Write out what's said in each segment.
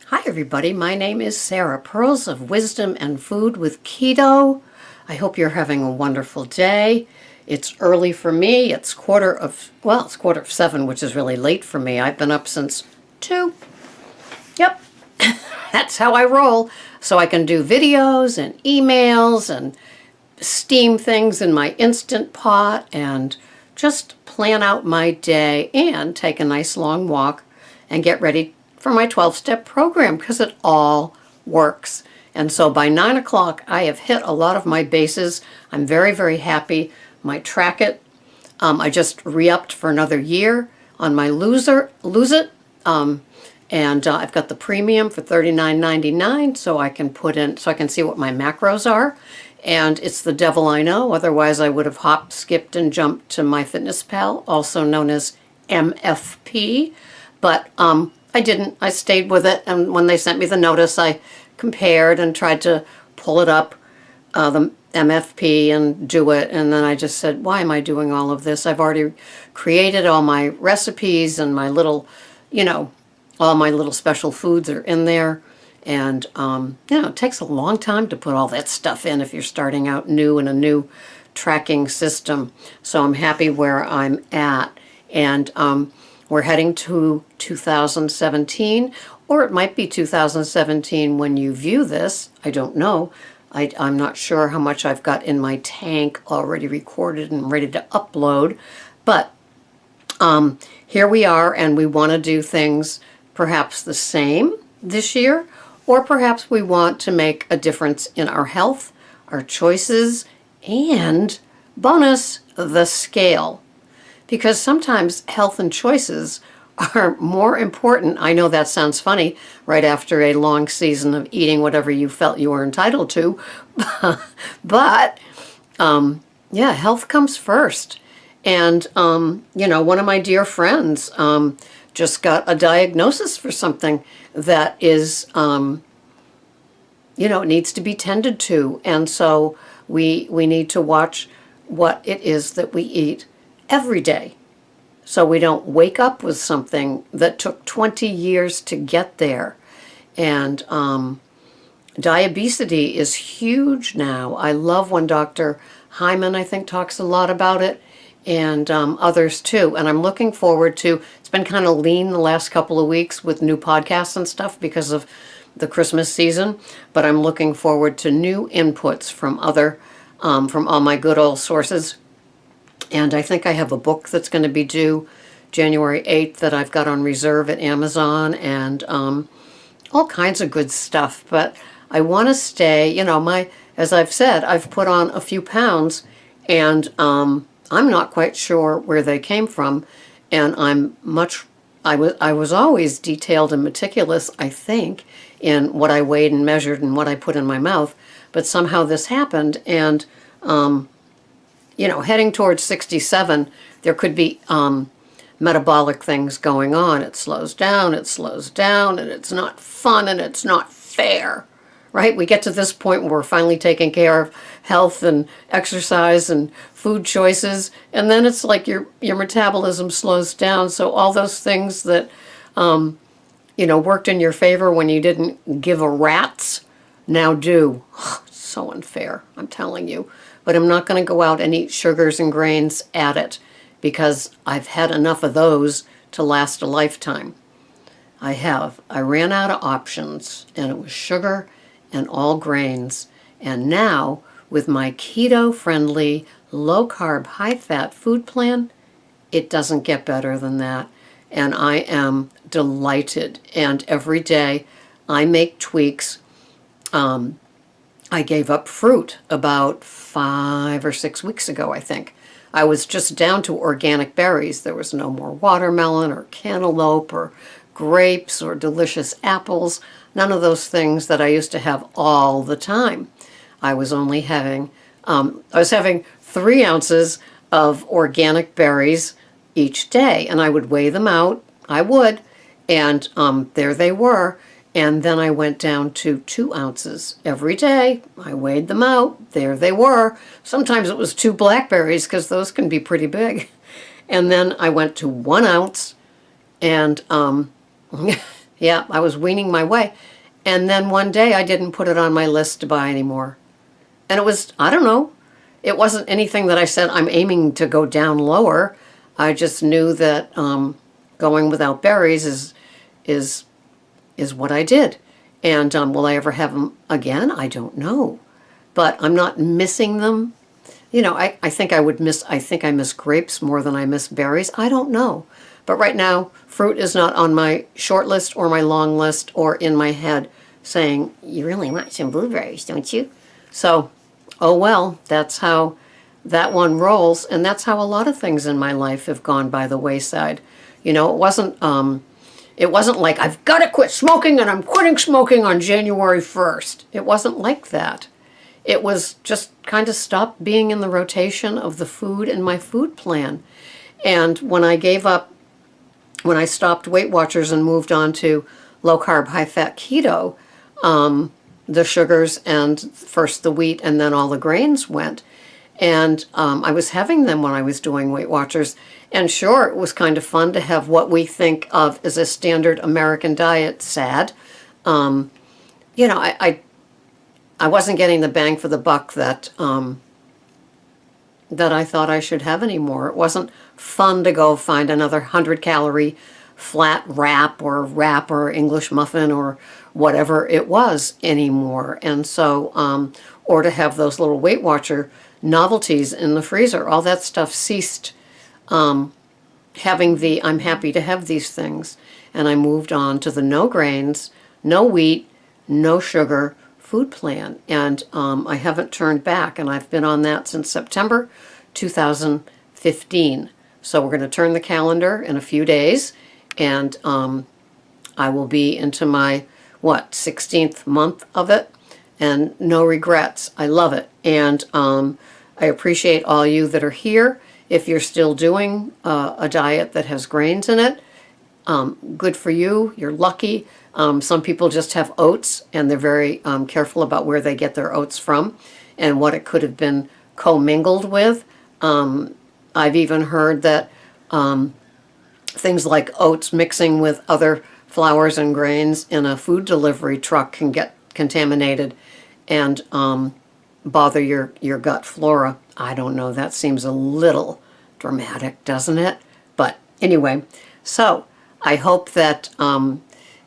Hi everybody, my name is Sarah, Pearls of Wisdom and Food with Keto. I hope you're having a wonderful day. It's early for me. It's quarter of 7, which is really late for me. I've been up since 2. Yep, that's how I roll. So I can do videos and emails and steam things in my Instant Pot and just plan out my day and take a nice long walk and get ready for my 12-step program because it all works. And so by 9 o'clock, I have hit a lot of my bases. I'm very, very happy. My Track It, I just re-upped for another year on my Lose It. And I've got the premium for $39.99 so I can see what my macros are. And it's the devil I know. Otherwise, I would have hopped, skipped, and jumped to MyFitnessPal, also known as MFP. But I didn't. I stayed with it. And when they sent me the notice, I compared and tried to pull it up, the MFP, and do it. And then I just said, why am I doing all of this? I've already created all my recipes and my little, all my little special foods are in there. And, it takes a long time to put all that stuff in if you're starting out new in a new tracking system. So I'm happy where I'm at. And we're heading to 2017, or it might be 2017 when you view this. I don't know. I'm not sure how much I've got in my tank already recorded and ready to upload. But here we are, and we want to do things perhaps the same this year, or perhaps we want to make a difference in our health, our choices, and bonus, the scale. Because sometimes health and choices are more important. I know that sounds funny right after a long season of eating whatever you felt you were entitled to. But, health comes first. And, one of my dear friends just got a diagnosis for something that is, needs to be tended to. And so we need to watch what it is that we eat every day, so we don't wake up with something that took 20 years to get there. And diabetes is huge now. I love when Dr. Hyman, I think, talks a lot about it, and others too. And I'm looking forward to, it's been kind of lean the last couple of weeks with new podcasts and stuff because of the Christmas season, but I'm looking forward to new inputs from from all my good old sources. And I think I have a book that's going to be due January 8th that I've got on reserve at Amazon, and all kinds of good stuff. But I want to stay, as I've said, I've put on a few pounds, and I'm not quite sure where they came from. And I was always detailed and meticulous, I think, in what I weighed and measured and what I put in my mouth. But somehow this happened, and heading towards 67, there could be metabolic things going on. It slows down, and it's not fun, and it's not fair, right? We get to this point where we're finally taking care of health and exercise and food choices, and then it's like your metabolism slows down. So all those things that, worked in your favor when you didn't give a rat's, now do. So unfair, I'm telling you. But I'm not going to go out and eat sugars and grains at it because I've had enough of those to last a lifetime. I have. I ran out of options, and it was sugar and all grains. And now, with my keto-friendly, low-carb, high-fat food plan, it doesn't get better than that. And I am delighted. And every day I make tweaks. I gave up fruit about 5 or 6 weeks ago, I think. I was just down to organic berries. There was no more watermelon or cantaloupe or grapes or delicious apples. None of those things that I used to have all the time. I was only having, 3 ounces of organic berries each day, and I would weigh them out. I would, and there they were. And then I went down to 2 ounces every day. I weighed them out. There they were. Sometimes it was 2 blackberries because those can be pretty big. And then I went to 1 ounce, and Yeah, I was weaning my way. And then one day I didn't put it on my list to buy anymore. And it was, I don't know, it wasn't anything that I said I'm aiming to go down lower. I just knew that going without berries is what I did. And will I ever have them again? I don't know. But I'm not missing them. You know, I think I miss grapes more than I miss berries. I don't know. But right now, fruit is not on my short list or my long list or in my head saying, you really want some blueberries, don't you? So, oh well, that's how that one rolls. And that's how a lot of things in my life have gone by the wayside. You know, it wasn't like I've got to quit smoking and I'm quitting smoking on January 1st. It wasn't like that. It was just kind of stopped being in the rotation of the food in my food plan. And when I stopped Weight Watchers and moved on to low carb, high fat keto, the sugars and first the wheat and then all the grains went. And I was having them when I was doing Weight Watchers. And sure, it was kind of fun to have what we think of as a standard American diet, sad. You know, I wasn't getting the bang for the buck that I thought I should have anymore. It wasn't fun to go find another 100-calorie flat wrap or English muffin or whatever it was anymore. And so, or to have those little Weight Watcher novelties in the freezer. All that stuff ceased. Having I'm happy to have these things. And I moved on to the no grains, no wheat, no sugar food plan. And I haven't turned back. And I've been on that since September 2015. So we're going to turn the calendar in a few days. And I will be into my, 16th month of it. And no regrets. I love it. And I appreciate all you that are here. If you're still doing a diet that has grains in it, good for you. You're lucky. Some people just have oats, and they're very careful about where they get their oats from and what it could have been commingled with. I've even heard that things like oats mixing with other flours and grains in a food delivery truck can get contaminated and bother your gut flora. I don't know, that seems a little dramatic, doesn't it? But anyway, so I hope that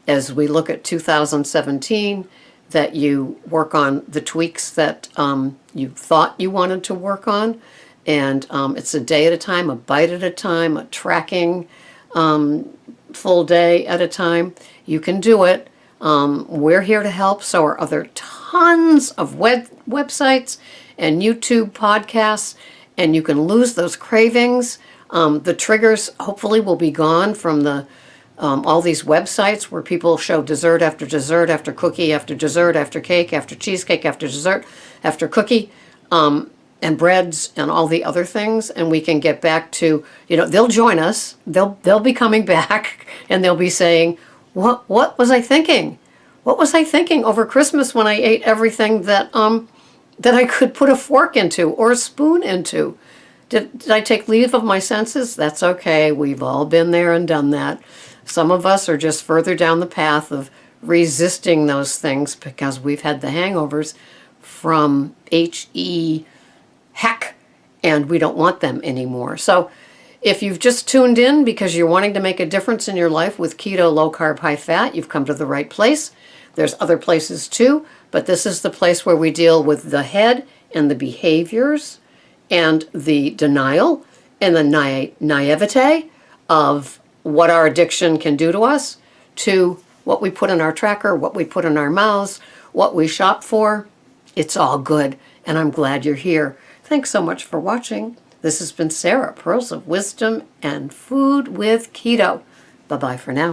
as we look at 2017, that you work on the tweaks that you thought you wanted to work on. And it's a day at a time, a bite at a time, a tracking full day at a time. You can do it. We're here to help. So are other tons of websites and YouTube podcasts, and you can lose those cravings. The triggers hopefully will be gone from the all these websites where people show dessert after cookie after dessert after cake after cheesecake after dessert after cookie, and breads and all the other things, and we can get back to, they'll join us. They'll be coming back, and they'll be saying, what was I thinking? What was I thinking over Christmas when I ate everything that I could put a fork into or a spoon into? Did I take leave of my senses? That's okay. We've all been there and done that. Some of us are just further down the path of resisting those things because we've had the hangovers from heck, and we don't want them anymore. So if you've just tuned in because you're wanting to make a difference in your life with keto, low carb, high fat, you've come to the right place. There's other places too, but this is the place where we deal with the head and the behaviors and the denial and the naivete of what our addiction can do to us, to what we put in our tracker, what we put in our mouths, what we shop for. It's all good, and I'm glad you're here. Thanks so much for watching. This has been Sarah, Pearls of Wisdom and Food with Keto. Bye-bye for now.